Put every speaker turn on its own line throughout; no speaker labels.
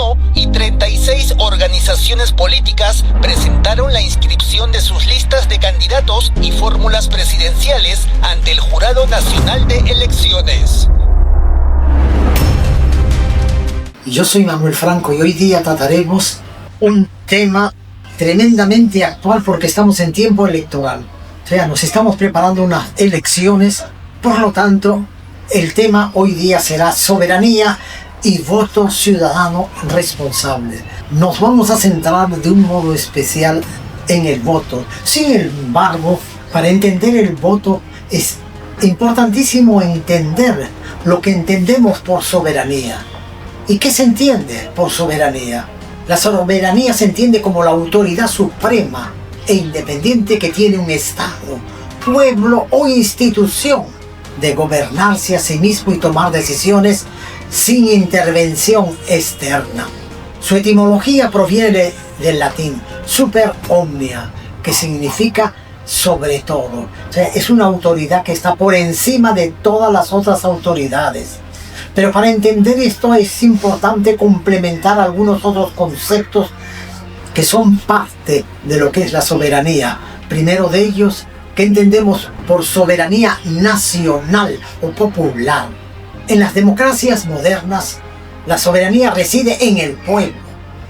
no y 36 organizaciones políticas presentaron la inscripción de sus listas de candidatos y fórmulas presidenciales ante el Jurado Nacional de Elecciones.
Yo soy Manuel Franco y hoy día trataremos un tema tremendamente actual porque estamos en tiempo electoral. O sea, nos estamos preparando unas elecciones, por lo tanto, el tema hoy día será soberanía y voto ciudadano responsable. Nos vamos a centrar de un modo especial en el voto. Sin embargo, para entender el voto es importantísimo entender lo que entendemos por soberanía. ¿Y qué se entiende por soberanía? La soberanía se entiende como la autoridad suprema e independiente que tiene un Estado, pueblo o institución de gobernarse a sí mismo y tomar decisiones sin intervención externa. Su etimología proviene del latín super omnia, que significa sobre todo. O sea, es una autoridad que está por encima de todas las otras autoridades. Pero para entender esto es importante complementar algunos otros conceptos que son parte de lo que es la soberanía. Primero de ellos, ¿qué entendemos por soberanía nacional o popular? En las democracias modernas, la soberanía reside en el pueblo.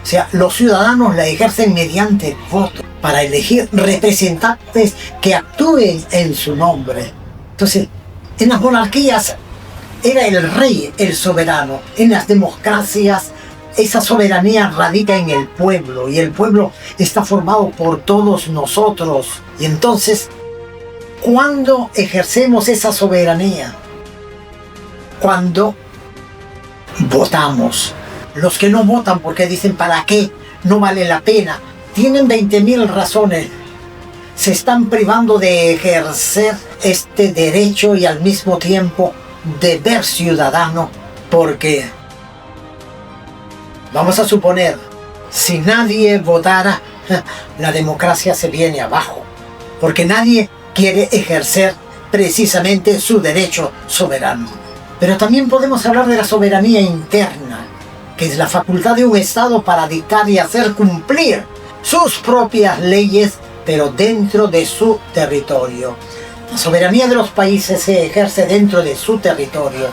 O sea, los ciudadanos la ejercen mediante el voto para elegir representantes que actúen en su nombre. Entonces, en las monarquías era el rey el soberano. En las democracias esa soberanía radica en el pueblo y el pueblo está formado por todos nosotros. Y entonces, ¿cuándo ejercemos esa soberanía? Cuando votamos. Los que no votan porque dicen ¿para qué? No vale la pena. Tienen 20.000 razones. Se están privando de ejercer este derecho y al mismo tiempo deber ciudadano, porque vamos a suponer, si nadie votara, la democracia se viene abajo, porque nadie quiere ejercer precisamente su derecho soberano. Pero también podemos hablar de la soberanía interna, que es la facultad de un Estado para dictar y hacer cumplir sus propias leyes, pero dentro de su territorio. La soberanía de los países se ejerce dentro de su territorio,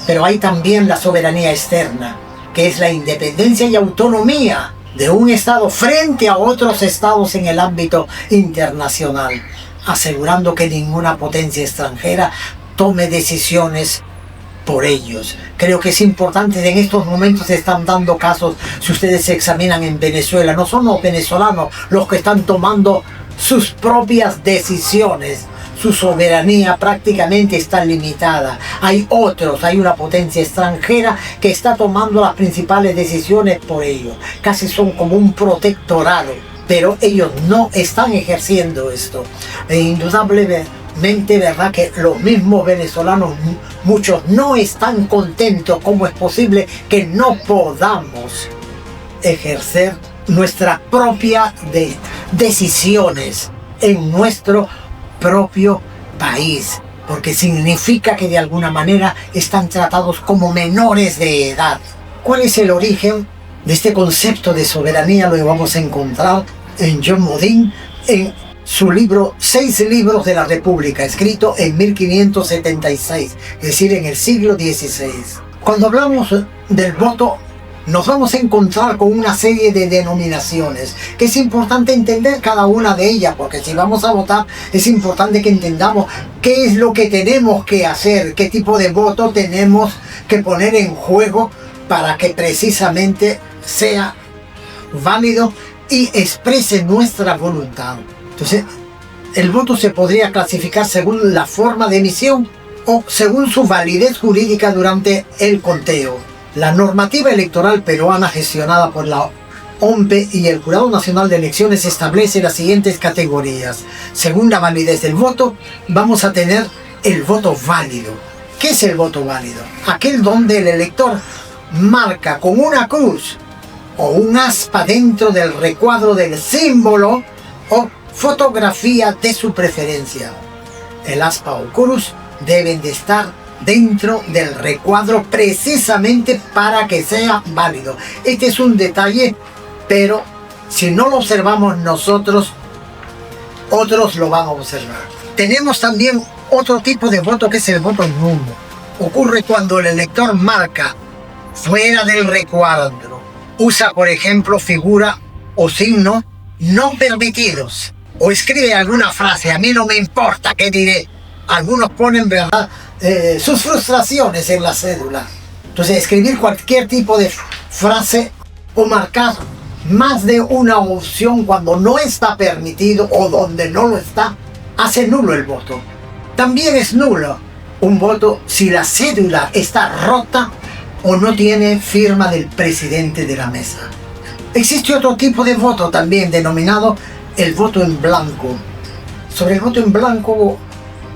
pero hay también la soberanía externa, que es la independencia y autonomía de un Estado frente a otros Estados en el ámbito internacional, asegurando que ninguna potencia extranjera tome decisiones por ellos. Creo que es importante, en estos momentos se están dando casos, si ustedes se examinan en Venezuela, no son los venezolanos los que están tomando sus propias decisiones. Su soberanía prácticamente está limitada. Hay otros, hay una potencia extranjera que está tomando las principales decisiones por ellos. Casi son como un protectorado, pero ellos no están ejerciendo esto. E indudablemente, verdad que los mismos venezolanos, muchos no están contentos. ¿Cómo es posible que no podamos ejercer nuestras propias decisiones en nuestro propio país? Porque significa que de alguna manera están tratados como menores de edad. ¿Cuál es el origen de este concepto de soberanía? Lo vamos a encontrar en John Modin, en su libro 6 libros de la República, escrito en 1576, es decir, en el siglo XVI. Cuando hablamos del voto, nos vamos a encontrar con una serie de denominaciones, que es importante entender cada una de ellas, porque si vamos a votar es importante que entendamos qué es lo que tenemos que hacer, qué tipo de voto tenemos que poner en juego para que precisamente sea válido y exprese nuestra voluntad. Entonces, el voto se podría clasificar según la forma de emisión o según su validez jurídica durante el conteo. La normativa electoral peruana gestionada por la OMPE y el Jurado Nacional de Elecciones establece las siguientes categorías. Según la validez del voto, vamos a tener el voto válido. ¿Qué es el voto válido? Aquel donde el elector marca con una cruz o un aspa dentro del recuadro del símbolo o fotografía de su preferencia. El aspa o cruz deben de estar dentro del recuadro precisamente para que sea válido. Este es un detalle, pero si no lo observamos nosotros, otros lo van a observar. Tenemos también otro tipo de voto que es el voto nulo. Ocurre cuando el elector marca fuera del recuadro. Usa, por ejemplo, figura o signo no permitidos. O escribe alguna frase, a mí no me importa qué diré. Algunos ponen, ¿verdad?, sus frustraciones en la cédula. Entonces, escribir cualquier tipo de frase o marcar más de una opción cuando no está permitido o donde no lo está, hace nulo el voto. También es nulo un voto si la cédula está rota o no tiene firma del presidente de la mesa. Existe otro tipo de voto también denominado el voto en blanco. Sobre el voto en blanco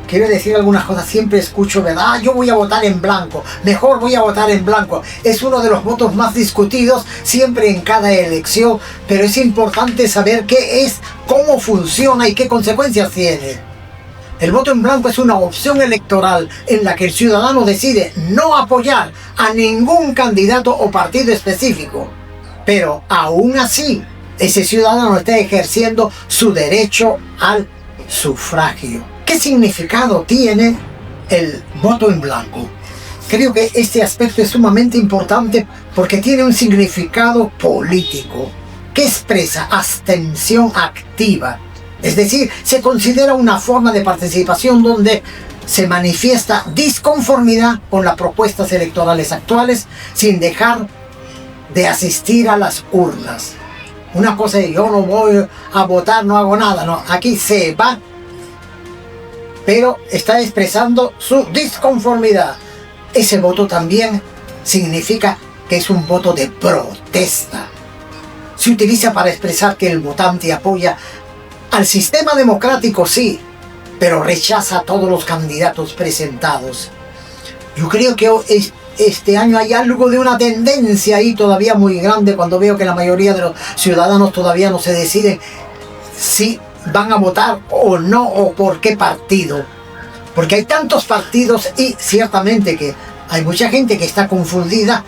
quiero decir algunas cosas. Siempre escucho, ¿verdad? Yo voy a votar en blanco, mejor voy a votar en blanco. Es uno de los votos más discutidos siempre en cada elección, pero es importante saber qué es, cómo funciona y qué consecuencias tiene. El voto en blanco es una opción electoral en la que el ciudadano decide no apoyar a ningún candidato o partido específico, pero aún así ese ciudadano está ejerciendo su derecho al sufragio. ¿Qué significado tiene el voto en blanco? Creo que este aspecto es sumamente importante porque tiene un significado político que expresa abstención activa. Es decir, se considera una forma de participación donde se manifiesta disconformidad con las propuestas electorales actuales sin dejar de asistir a las urnas. Una cosa es, yo no voy a votar, no hago nada, no, aquí se va, pero está expresando su disconformidad. Ese voto también significa que es un voto de protesta. Se utiliza para expresar que el votante apoya al sistema democrático, sí, pero rechaza a todos los candidatos presentados. Yo creo que este año hay algo de una tendencia ahí todavía muy grande cuando veo que la mayoría de los ciudadanos todavía no se deciden si van a votar o no, o por qué partido. Porque hay tantos partidos y ciertamente que hay mucha gente que está confundida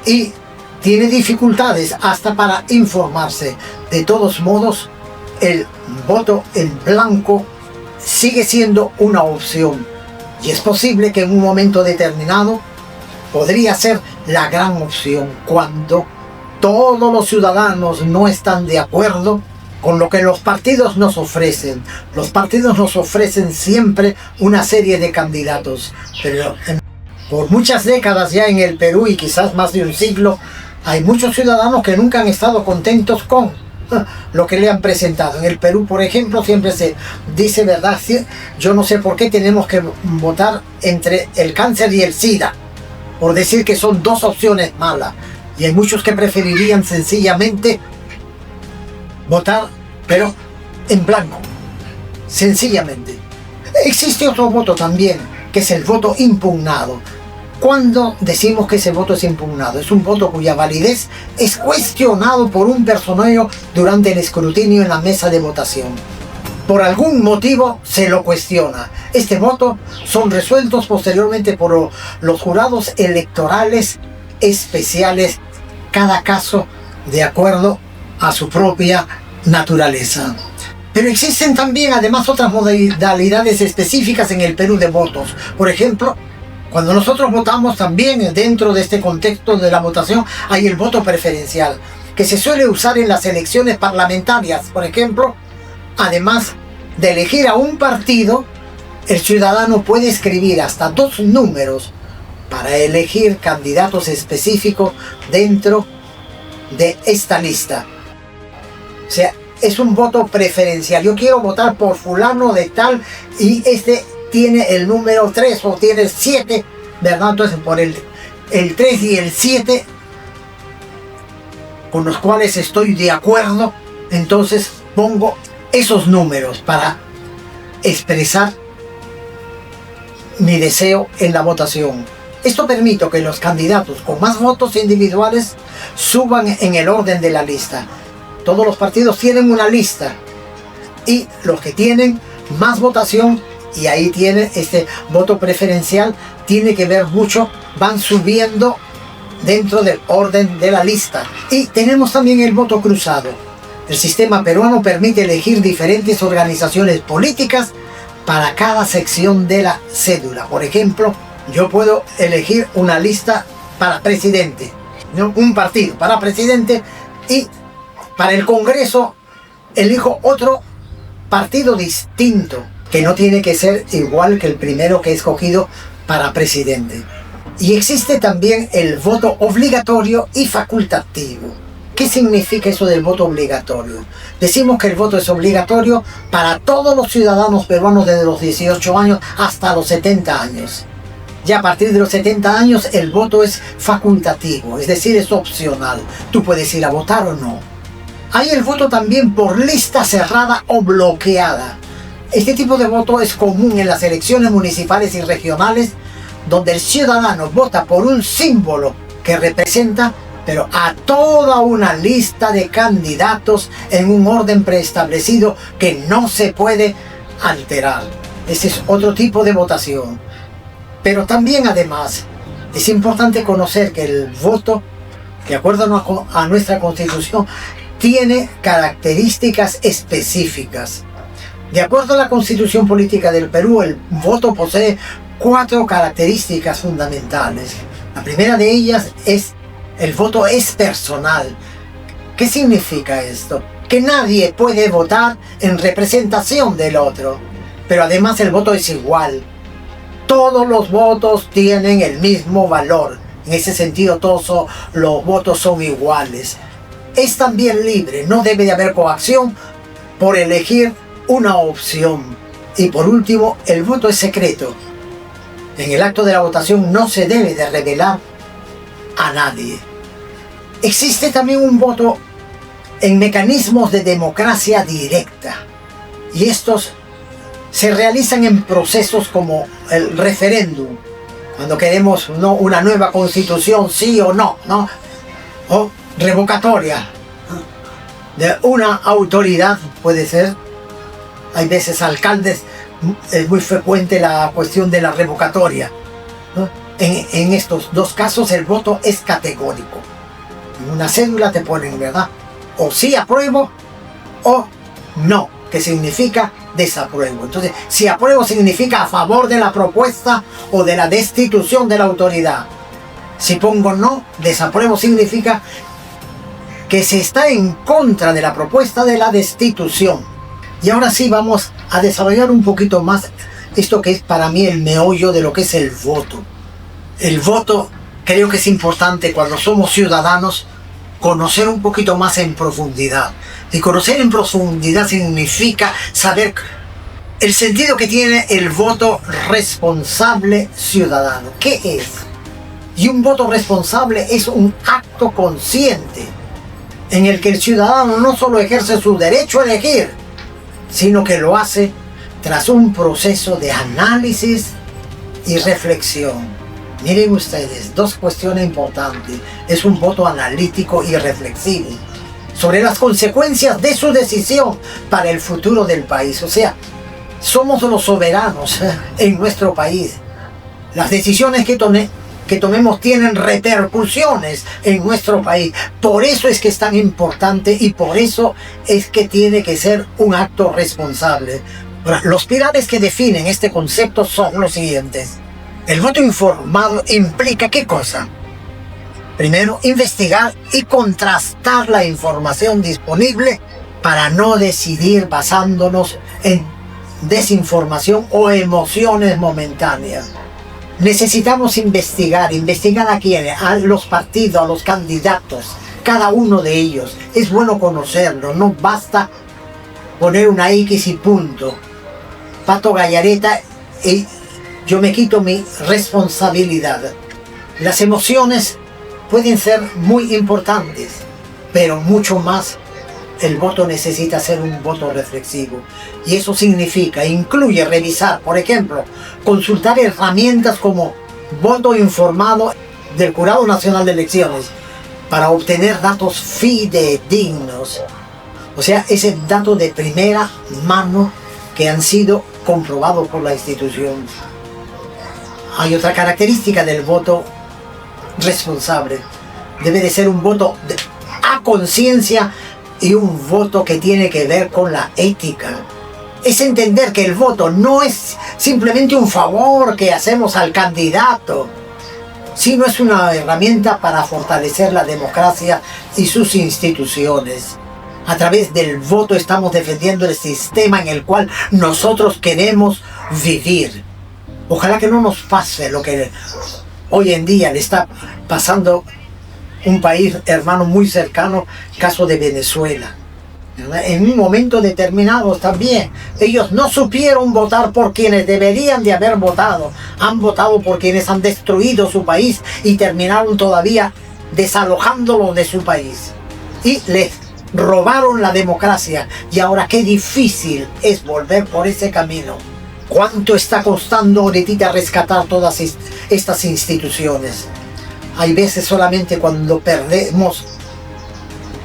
y tiene dificultades hasta para informarse. De todos modos, el voto en blanco sigue siendo una opción y es posible que en un momento determinado podría ser la gran opción cuando todos los ciudadanos no están de acuerdo con lo que los partidos nos ofrecen. Los partidos nos ofrecen siempre una serie de candidatos, pero por muchas décadas ya en el Perú y quizás más de un siglo, hay muchos ciudadanos que nunca han estado contentos con lo que le han presentado. En el Perú, por ejemplo, siempre se dice, ¿verdad? Yo no sé por qué tenemos que votar entre el cáncer y el SIDA, por decir que son dos opciones malas. Y hay muchos que preferirían sencillamente votar, pero en blanco, sencillamente. Existe otro voto también, que es el voto impugnado. Cuando decimos que ese voto es impugnado, es un voto cuya validez es cuestionado por un personaje durante el escrutinio en la mesa de votación. Por algún motivo se lo cuestiona. Este voto son resueltos posteriormente por los jurados electorales especiales, cada caso de acuerdo a su propia naturaleza. Pero existen también además otras modalidades específicas en el Perú de votos. Por ejemplo, cuando nosotros votamos también dentro de este contexto de la votación hay el voto preferencial, que se suele usar en las elecciones parlamentarias. Por ejemplo, además de elegir a un partido, el ciudadano puede escribir hasta 2 números para elegir candidatos específicos dentro de esta lista. O sea, es un voto preferencial. Yo quiero votar por fulano de tal y este tiene el número 3 o tiene el 7, ¿verdad? Entonces por el 3 y el 7 con los cuales estoy de acuerdo, entonces pongo esos números para expresar mi deseo en la votación. Esto permite que los candidatos con más votos individuales suban en el orden de la lista. Todos los partidos tienen una lista y los que tienen más votación Y ahí tiene este voto preferencial, tiene que ver mucho, van subiendo dentro del orden de la lista. Y tenemos también el voto cruzado. El sistema peruano permite elegir diferentes organizaciones políticas para cada sección de la cédula. Por ejemplo, yo puedo elegir una lista para presidente, ¿no? Un partido para presidente, y para el Congreso elijo otro partido distinto, que no tiene que ser igual que el primero que he escogido para presidente. Y existe también el voto obligatorio y facultativo. ¿Qué significa eso del voto obligatorio? Decimos que el voto es obligatorio para todos los ciudadanos peruanos desde los 18 años hasta los 70 años. Ya a partir de los 70 años el voto es facultativo, es decir, es opcional. Tú puedes ir a votar o no. Hay el voto también por lista cerrada o bloqueada. Este tipo de voto es común en las elecciones municipales y regionales, donde el ciudadano vota por un símbolo que representa, pero a toda una lista de candidatos en un orden preestablecido que no se puede alterar. Ese es otro tipo de votación. Pero también, además, es importante conocer que el voto, de acuerdo a nuestra Constitución, tiene características específicas. De acuerdo a la Constitución Política del Perú, el voto posee 4 características fundamentales. La primera de ellas es: el voto es personal. ¿Qué significa esto? Que nadie puede votar en representación del otro. Pero además el voto es igual. Todos los votos tienen el mismo valor. En ese sentido, todos los votos son iguales. Es también libre, no debe de haber coacción por elegir una opción. Y por último, el voto es secreto. En el acto de la votación no se debe de revelar a nadie. Existe también un voto en mecanismos de democracia directa. Y estos se realizan en procesos como el referéndum, cuando queremos una nueva constitución, sí o no, o revocatoria de una autoridad, puede ser. Hay veces alcaldes, es muy frecuente la cuestión de la revocatoria, ¿no? En estos dos casos el voto es categórico. En una cédula te ponen, ¿verdad?, o sí apruebo o no, que significa desapruebo. Entonces, si apruebo significa a favor de la propuesta o de la destitución de la autoridad. Si pongo no, desapruebo significa que se está en contra de la propuesta de la destitución. Y ahora sí vamos a desarrollar un poquito más esto que es para mí el meollo de lo que es el voto. El voto creo que es importante cuando somos ciudadanos conocer un poquito más en profundidad. Y conocer en profundidad significa saber el sentido que tiene el voto responsable ciudadano. ¿Qué es? Y un voto responsable es un acto consciente en el que el ciudadano no solo ejerce su derecho a elegir, sino que lo hace tras un proceso de análisis y reflexión. Miren ustedes, dos cuestiones importantes. Es un voto analítico y reflexivo sobre las consecuencias de su decisión para el futuro del país. O sea, somos los soberanos en nuestro país. Las decisiones que tomemos tienen repercusiones en nuestro país. Por eso es que es tan importante y por eso es que tiene que ser un acto responsable. Los pilares que definen este concepto son los siguientes. El voto informado implica ¿qué cosa? Primero, investigar y contrastar la información disponible para no decidir basándonos en desinformación o emociones momentáneas. Necesitamos investigar. ¿Investigar a quiénes? A los partidos, a los candidatos, cada uno de ellos. Es bueno conocerlo, no basta poner una X y punto. Pato Gallareta y yo me quito mi responsabilidad. Las emociones pueden ser muy importantes, pero mucho más el voto necesita ser un voto reflexivo. Y eso significa, incluye revisar, por ejemplo, consultar herramientas como voto informado del Jurado Nacional de Elecciones para obtener datos fidedignos. O sea, ese dato de primera mano que han sido comprobado por la institución. Hay otra característica del voto responsable. Debe de ser un voto a conciencia y un voto que tiene que ver con la ética. Es entender que el voto no es simplemente un favor que hacemos al candidato, sino es una herramienta para fortalecer la democracia y sus instituciones. A través del voto estamos defendiendo el sistema en el cual nosotros queremos vivir. Ojalá que no nos pase lo que hoy en día le está pasando un país hermano muy cercano, caso de Venezuela. En un momento determinado también, ellos no supieron votar por quienes deberían de haber votado. Han votado por quienes han destruido su país y terminaron todavía desalojándolo de su país. Y les robaron la democracia. Y ahora qué difícil es volver por ese camino. ¿Cuánto está costando ahorita rescatar todas estas instituciones? Hay veces solamente cuando perdemos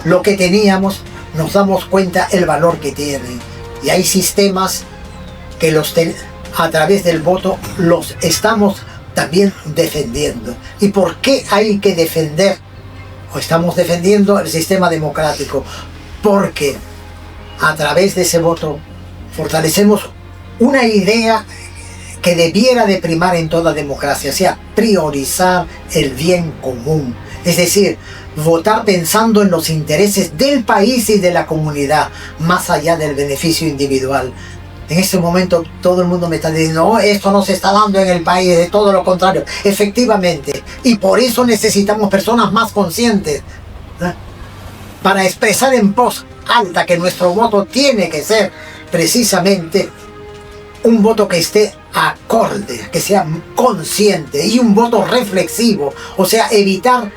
lo que teníamos, nos damos cuenta el valor que tienen. Y hay sistemas que a través del voto los estamos también defendiendo. ¿Y por qué hay que defender o estamos defendiendo el sistema democrático? Porque a través de ese voto fortalecemos una idea que debiera de primar en toda democracia, o sea, priorizar el bien común. Es decir, votar pensando en los intereses del país y de la comunidad, más allá del beneficio individual. En este momento todo el mundo me está diciendo, no, esto no se está dando en el país, de todo lo contrario. Efectivamente, y por eso necesitamos personas más conscientes, ¿eh?, para expresar en voz alta que nuestro voto tiene que ser precisamente un voto que esté acorde, que sea consciente, y un voto reflexivo, o sea, evitar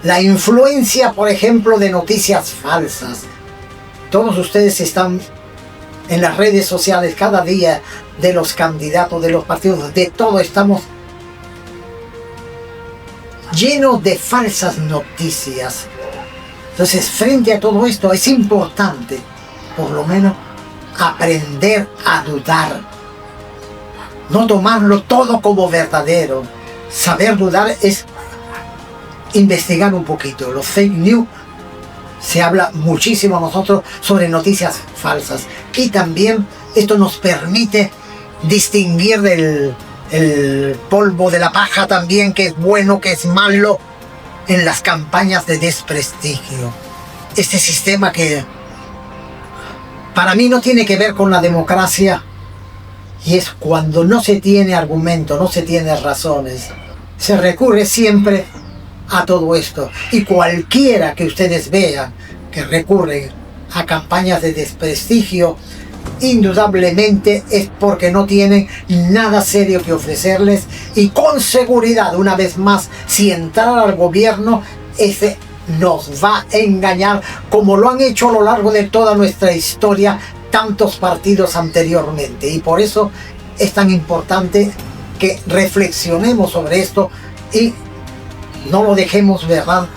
la influencia, por ejemplo, de noticias falsas. Todos ustedes están en las redes sociales cada día, de los candidatos, de los partidos, de todo, estamos llenos de falsas noticias. Entonces, frente a todo esto, es importante, por lo menos, aprender a dudar. No tomarlo todo como verdadero. Saber dudar es investigar un poquito. Los fake news, se habla muchísimo a nosotros sobre noticias falsas. Y también esto nos permite distinguir el polvo de la paja también, que es bueno, que es malo, en las campañas de desprestigio. Este sistema que para mí no tiene que ver con la democracia, y es cuando no se tiene argumento, no se tiene razones. Se recurre siempre a todo esto. Y cualquiera que ustedes vean que recurren a campañas de desprestigio, indudablemente es porque no tienen nada serio que ofrecerles. Y con seguridad, una vez más, si entrar al gobierno, ese nos va a engañar, como lo han hecho a lo largo de toda nuestra historia tantos partidos anteriormente. Y por eso es tan importante que reflexionemos sobre esto y no lo dejemos, ¿verdad?,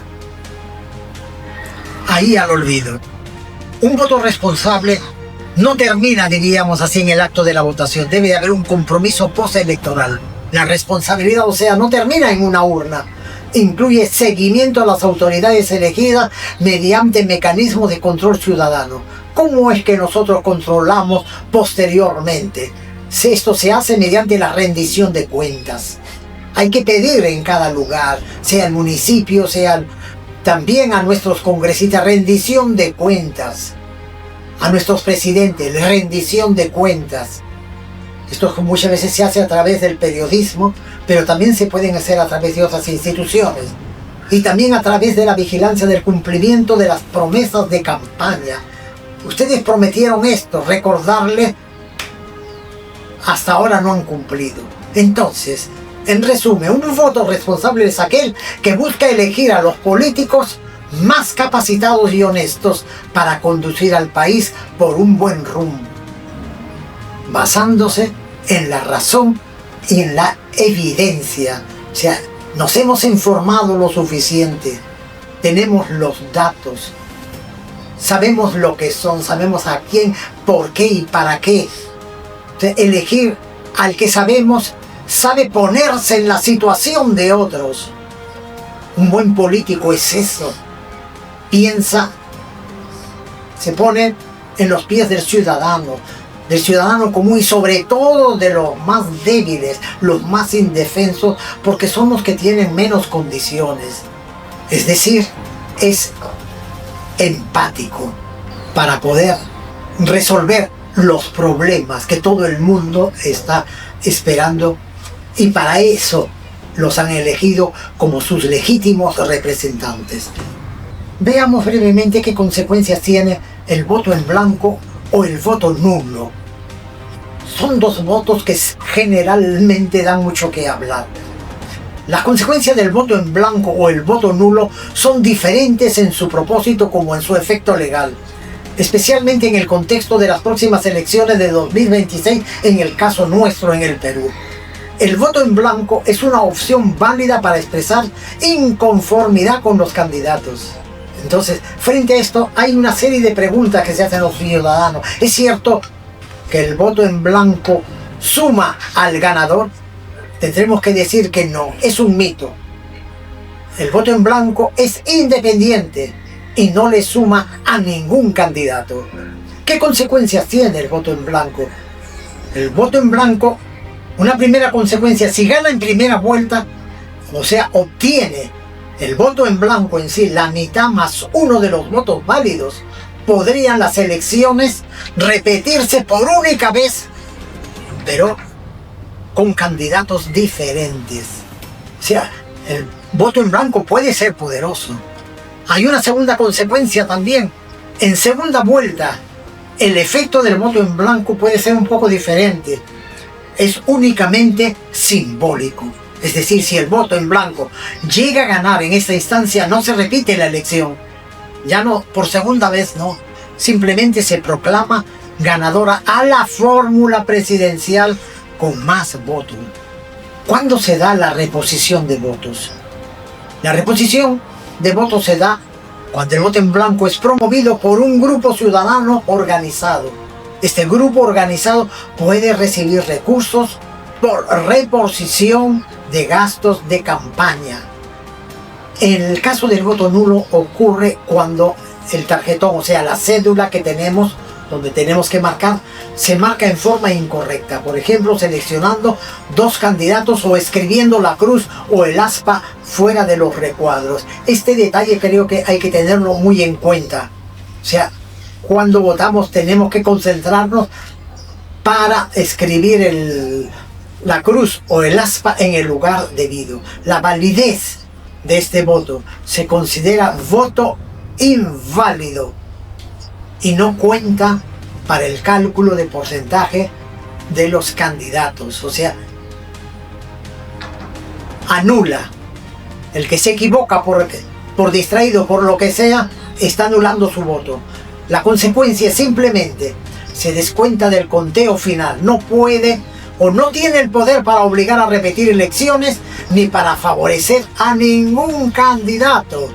ahí al olvido. Un voto responsable no termina, diríamos así, en el acto de la votación. Debe haber un compromiso postelectoral. La responsabilidad, o sea, no termina en una urna. Incluye seguimiento a las autoridades elegidas mediante mecanismos de control ciudadano. ¿Cómo es que nosotros controlamos posteriormente? Esto se hace mediante la rendición de cuentas. Hay que pedir en cada lugar, sea el municipio, sea también a nuestros congresistas, rendición de cuentas. A nuestros presidentes, rendición de cuentas. Esto muchas veces se hace a través del periodismo, pero también se pueden hacer a través de otras instituciones. Y también a través de la vigilancia del cumplimiento de las promesas de campaña. Ustedes prometieron esto, recordarle, hasta ahora no han cumplido. Entonces, en resumen, un voto responsable es aquel que busca elegir a los políticos más capacitados y honestos para conducir al país por un buen rumbo, basándose en la razón y en la evidencia. O sea, nos hemos informado lo suficiente, tenemos los datos, sabemos lo que son, sabemos a quién, por qué y para qué. sea, elegir al que sabemos sabe ponerse en la situación de otros. Un buen político es eso. Piensa, se pone en los pies del ciudadano común y sobre todo de los más débiles, los más indefensos, porque son los que tienen menos condiciones. Es decir, es empático para poder resolver los problemas que todo el mundo está esperando, y para eso los han elegido como sus legítimos representantes. Veamos brevemente qué consecuencias tiene el voto en blanco o el voto nulo. Son dos votos que generalmente dan mucho que hablar. Las consecuencias del voto en blanco o el voto nulo son diferentes en su propósito como en su efecto legal, especialmente en el contexto de las próximas elecciones de 2026 en el caso nuestro en el Perú. El voto en blanco es una opción válida para expresar inconformidad con los candidatos. Entonces, frente a esto, hay una serie de preguntas que se hacen los ciudadanos. ¿Es cierto que el voto en blanco suma al ganador? Tendremos que decir que no, es un mito. El voto en blanco es independiente y no le suma a ningún candidato. ¿Qué consecuencias tiene el voto en blanco? El voto en blanco, una primera consecuencia, si gana en primera vuelta, o sea, obtiene el voto en blanco en sí, la mitad más uno de los votos válidos, podrían las elecciones repetirse por única vez, pero con candidatos diferentes. O sea, el voto en blanco puede ser poderoso. Hay una segunda consecuencia también. En segunda vuelta, el efecto del voto en blanco puede ser un poco diferente. Es únicamente simbólico. Es decir, si el voto en blanco llega a ganar en esta instancia, no se repite la elección. Ya no, por segunda vez no. Simplemente se proclama ganadora a la fórmula presidencial con más votos. ¿Cuándo se da la reposición de votos? La reposición de votos se da cuando el voto en blanco es promovido por un grupo ciudadano organizado. Este grupo organizado puede recibir recursos por reposición de gastos de campaña. En el caso del voto nulo ocurre cuando el tarjetón, o sea, la cédula que tenemos, donde tenemos que marcar, se marca en forma incorrecta. Por ejemplo, seleccionando dos candidatos o escribiendo la cruz o el aspa fuera de los recuadros. Este detalle creo que hay que tenerlo muy en cuenta. O sea, cuando votamos tenemos que concentrarnos para escribir la cruz o el aspa en el lugar debido. La validez de este voto se considera voto inválido y no cuenta para el cálculo de porcentaje de los candidatos. O sea, anula. El que se equivoca por distraído, por lo que sea, está anulando su voto. La consecuencia es simplemente se descuenta del conteo final. No puede o no tiene el poder para obligar a repetir elecciones ni para favorecer a ningún candidato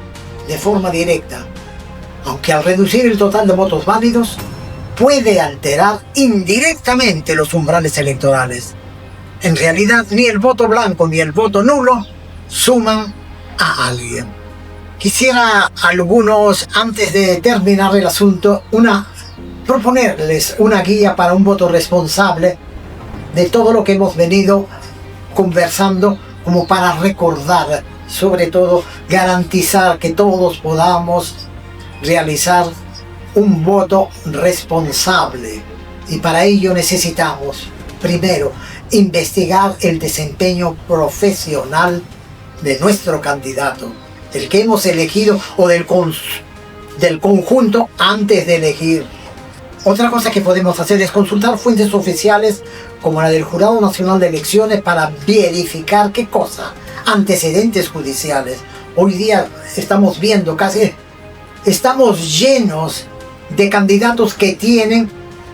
de forma directa. Aunque al reducir el total de votos válidos, puede alterar indirectamente los umbrales electorales. En realidad, ni el voto blanco ni el voto nulo suman a alguien. Quisiera algunos, antes de terminar el asunto, proponerles una guía para un voto responsable de todo lo que hemos venido conversando, como para recordar, sobre todo garantizar que todos podamos realizar un voto responsable. Y para ello necesitamos, primero, investigar el desempeño profesional de nuestro candidato, del que hemos elegido o del conjunto antes de elegir. Otra cosa que podemos hacer es consultar fuentes oficiales como la del Jurado Nacional de Elecciones para verificar ¿qué cosa? Antecedentes judiciales. Hoy día estamos viendo estamos llenos de candidatos que tienen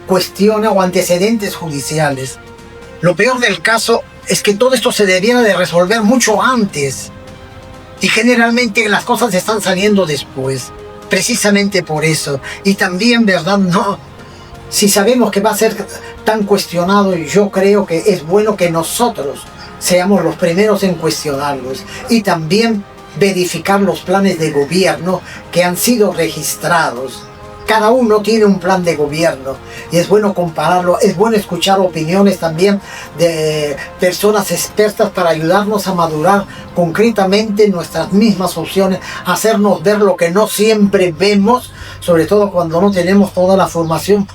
cuestiones o antecedentes judiciales. Lo peor del caso es que todo esto se debiera de resolver mucho antes. Y generalmente las cosas están saliendo después. Precisamente por eso. Y también, ¿verdad? Si sabemos que va a ser tan cuestionado, yo creo que es bueno que nosotros seamos los primeros en cuestionarlos y también verificar los planes de gobierno que han sido registrados. Cada uno tiene un plan de gobierno y es bueno compararlo, es bueno escuchar opiniones también de personas expertas para ayudarnos a madurar concretamente nuestras mismas opciones, hacernos ver lo que no siempre vemos, sobre todo cuando no tenemos toda la formación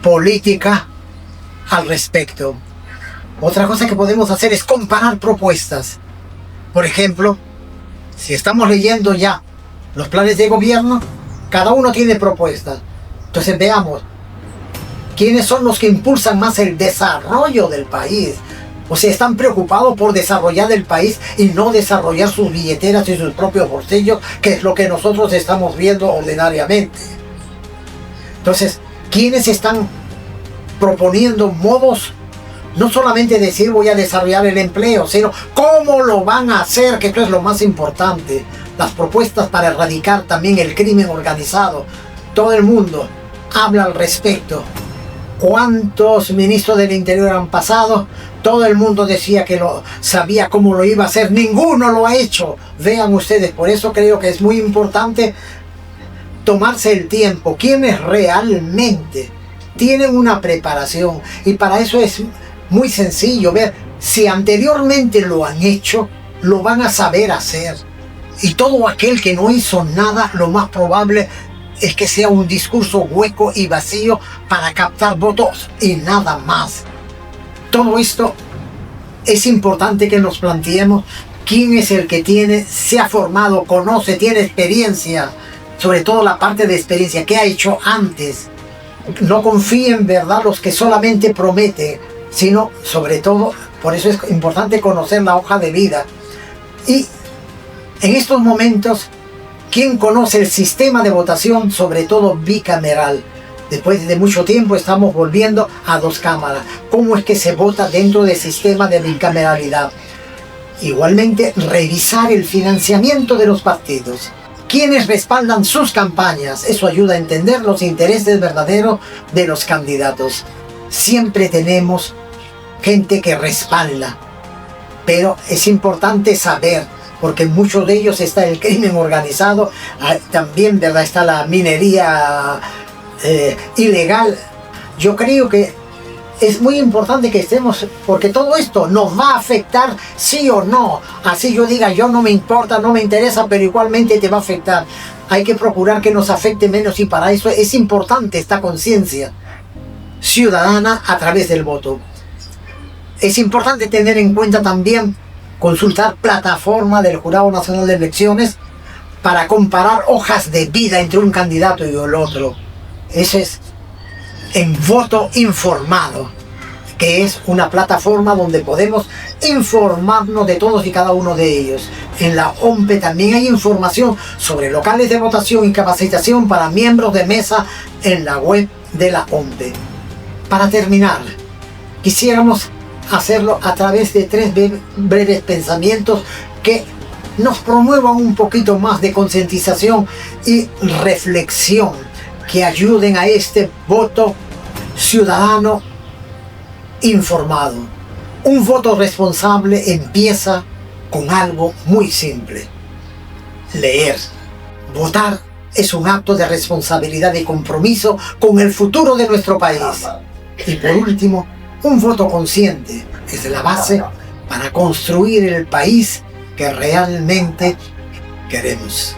política al respecto. Otra cosa que podemos hacer es comparar propuestas. Por ejemplo, si estamos leyendo ya los planes de gobierno, cada uno tiene propuestas. Entonces veamos quiénes son los que impulsan más el desarrollo del país. O sea, están preocupados por desarrollar el país y no desarrollar sus billeteras y sus propios bolsillos, que es lo que nosotros estamos viendo ordinariamente. Entonces, ¿quiénes están proponiendo modos? No solamente decir voy a desarrollar el empleo, sino cómo lo van a hacer, que esto es lo más importante. Las propuestas para erradicar también el crimen organizado. Todo el mundo habla al respecto. ¿Cuántos ministros del Interior han pasado? Todo el mundo decía que sabía cómo lo iba a hacer. Ninguno lo ha hecho. Vean ustedes, por eso creo que es muy importante tomarse el tiempo. Quienes realmente tienen una preparación. Y para eso es muy sencillo ver si anteriormente lo han hecho, lo van a saber hacer. Y todo aquel que no hizo nada, lo más probable es que sea un discurso hueco y vacío para captar votos y nada más. Todo esto es importante que nos planteemos quién es el que se ha formado, conoce, tiene experiencia, sobre todo la parte de experiencia, qué ha hecho antes. No confíen, ¿verdad?, los que solamente prometen, sino sobre todo, por eso es importante conocer la hoja de vida. Y en estos momentos, ¿quién conoce el sistema de votación, sobre todo bicameral? Después de mucho tiempo estamos volviendo a 2 cámaras. ¿Cómo es que se vota dentro del sistema de bicameralidad? Igualmente, revisar el financiamiento de los partidos. ¿Quiénes respaldan sus campañas? Eso ayuda a entender los intereses verdaderos de los candidatos. Siempre tenemos gente que respalda, pero es importante saber, porque en muchos de ellos está el crimen organizado, también, ¿verdad?, está la minería ilegal. Yo creo que es muy importante que estemos, porque todo esto nos va a afectar sí o no. Así yo diga, yo no me importa, no me interesa, pero igualmente te va a afectar. Hay que procurar que nos afecte menos y para eso es importante esta conciencia ciudadana a través del voto. Es importante tener en cuenta también consultar plataforma del Jurado Nacional de Elecciones para comparar hojas de vida entre un candidato y el otro. Ese es en Voto Informado, que es una plataforma donde podemos informarnos de todos y cada uno de ellos. En la OMPE también hay información sobre locales de votación y capacitación para miembros de mesa en la web de la OMPE. Para terminar, quisiéramos hacerlo a través de 3 breves pensamientos que nos promuevan un poquito más de concientización y reflexión, que ayuden a este voto ciudadano informado. Un voto responsable empieza con algo muy simple: leer. Votar es un acto de responsabilidad y compromiso con el futuro de nuestro país. Y por último, un voto consciente es la base para construir el país que realmente queremos.